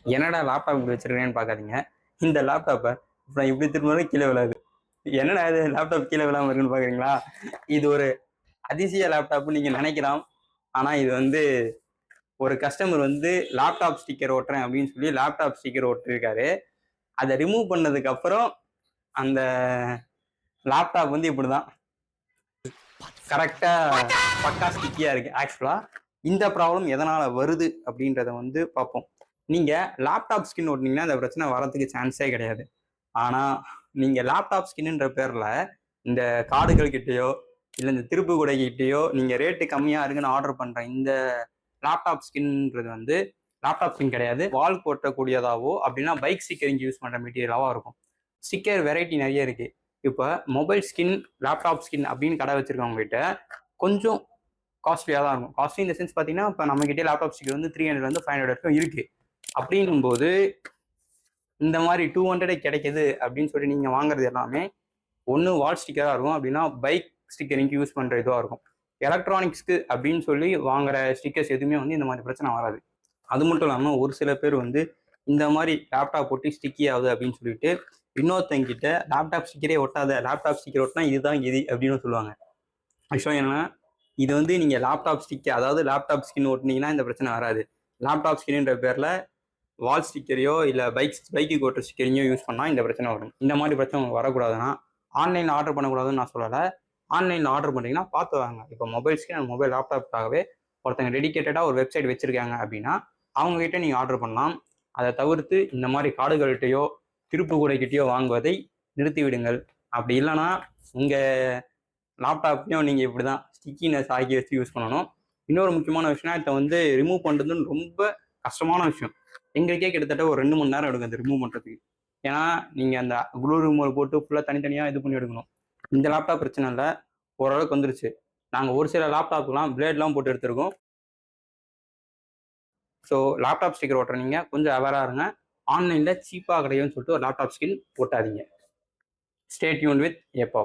என்னடா லேப்டாப் இப்படி வச்சிருக்கேன்னு பார்க்காதீங்க. இந்த லேப்டாப்பை இப்போ நான் இப்படி திரும்பினாலும் கீழே விழாது. என்னடா இது லேப்டாப் கீழே விழாம இருக்குன்னு பார்க்குறீங்களா? இது ஒரு அதிசய லேப்டாப்னு நீங்கள் நினைக்கலாம். ஆனால் இது வந்து ஒரு கஸ்டமர் வந்து லேப்டாப் ஸ்டிக்கர் ஓட்டுறேன் அப்படின்னு சொல்லி லேப்டாப் ஸ்டிக்கர் ஓட்டிருக்காரு. அதை ரிமூவ் பண்ணதுக்கு அப்புறம் அந்த லேப்டாப் வந்து இப்படிதான் கரெக்டா பக்கா ஸ்டிக்கியா இருக்கு. ஆக்சுவலா இந்த ப்ராப்ளம் எதனால வருது அப்படின்றத வந்து பார்ப்போம். நீங்க லேப்டாப் ஸ்கின் ஓட்டினீங்கன்னா அந்த பிரச்சனை வரதுக்கு சான்ஸே கிடையாது. ஆனா நீங்க லேப்டாப் ஸ்கின்ன்ற பேர்ல இந்த கார்டுகள் கிட்டயோ இல்லை இந்த திருப்பு கூடை கிட்டயோ நீங்க ரேட்டு கம்மியா இருக்குன்னு ஆர்டர் பண்ற இந்த லேப்டாப் ஸ்கின்ன்றது வந்து லேப்டாப் ஸ்கின் கிடையாது. வால் போட்டக்கூடியதாவோ அப்படின்னா பைக் ஸ்டிக்கரிங் யூஸ் பண்ற மெட்டீரியலாவோ இருக்கும். ஸ்டிக்கர் வெரைட்டி நிறைய இருக்கு. இப்போ மொபைல் ஸ்கின் லேப்டாப் ஸ்கின் அப்படின்னு கடை வச்சிருக்கவங்க கிட்ட கொஞ்சம் காஸ்ட்லியாக தான் இருக்கும். காஸ்ட்லி இந்த சென்ஸ் பார்த்தீங்கன்னா இப்போ நம்ம கிட்டே லேப்டாப் ஸ்டிக்கர் வந்து 300 500 வரைக்கும் இருக்கு. அப்படின்னும் போது இந்த மாதிரி 200 கிடைக்குது அப்படின்னு சொல்லி நீங்க வாங்குறது எல்லாமே ஒன்று வால் ஸ்டிக்கராக இருக்கும், அப்படின்னா பைக் ஸ்டிக்கரிங்க்கு யூஸ் பண்ற இதுவாக இருக்கும். எலக்ட்ரானிக்ஸ்க்கு அப்படின்னு சொல்லி வாங்குற ஸ்டிக்கர்ஸ் எதுவுமே வந்து இந்த மாதிரி பிரச்சனை வராது. அது மட்டும் இல்லாமல் ஒரு சில பேர் வந்து இந்த மாதிரி லேப்டாப் ஒட்டி ஸ்டிக்கி ஆகுது அப்படின்னு சொல்லிட்டு இன்னொருத்தங்கிட்ட லேப்டாப் ஸ்டிக்கரே ஒட்டாத, லேப்டாப் ஸ்டிக்கர் ஒட்டினா இதுதான் இது அப்படின்னு சொல்லுவாங்க. ஆக்சுவலாக என்னன்னா இது வந்து நீங்கள் லேப்டாப் ஸ்டிக்கர், அதாவது லேப்டாப் ஸ்கின் ஓட்டினீங்கன்னா இந்த பிரச்சனை வராது. லேப்டாப் ஸ்கின்ன்ற பேரில் வால் ஸ்டிக்கரையோ இல்லை பைக்கு ஓட்டுற ஸ்டிக்கரையோ யூஸ் பண்ணால் இந்த பிரச்சனை வரும். இந்த மாதிரி பிரச்சனை உங்களுக்கு வரக்கூடாதுன்னா ஆன்லைனில் ஆர்டர் பண்ணக்கூடாதுன்னு நான் சொல்லலை. ஆன்லைனில் ஆர்டர் பண்ணிங்கன்னா பார்த்து வாங்க. இப்போ மொபைல் ஸ்கின் அண்ட் மொபைல் லேப்டாப்காகவே ஒருத்தங்க டெடிக்கேட்டடாக ஒரு வெப்சைட் வச்சுருக்காங்க அப்படின்னா அவங்ககிட்ட நீங்கள் ஆர்டர் பண்ணலாம். அதை தவிர்த்து இந்த மாதிரி காடுகள்கிட்டையோ திருப்பு கூடைக்கிட்டையோ வாங்குவதை நிறுத்தி விடுங்கள். அப்படி இல்லைன்னா உங்கள் லேப்டாப்லையும் நீங்கள் இப்படி தான் ஸ்டிக்கினஸ் ஆக்கி வச்சு யூஸ் பண்ணணும். இன்னொரு முக்கியமான விஷயம், இதை வந்து ரிமூவ் பண்ணுறதுன்னு ரொம்ப கஷ்டமான விஷயம். எங்களுக்கே கிட்டத்தட்ட ஒரு 2 மணி நேரம் எடுக்கும் அதை ரிமூவ் பண்ணுறதுக்கு. ஏன்னா நீங்கள் அந்த க்ளூ ரிமூவல் போட்டு ஃபுல்லாக தனித்தனியாக இது பண்ணி எடுக்கணும். இந்த லேப்டாப் பிரச்சனை இல்லை, ஓரளவுக்கு வந்துருச்சு. நாங்கள் ஒரு சில லேப்டாப்லாம் பிளேட்லாம் போட்டு எடுத்திருக்கோம். ஸோ லேப்டாப் ஸ்டிக்கர் ஓட்டுற நீங்கள் கொஞ்சம் அவேராக இருங்க. ஆன்லைனில் சீப்பாக கிடைக்குன்னு சொல்லிட்டு ஒரு லேப்டாப் ஸ்கின் போட்டாதீங்க. Stay tuned with ஏபாப்.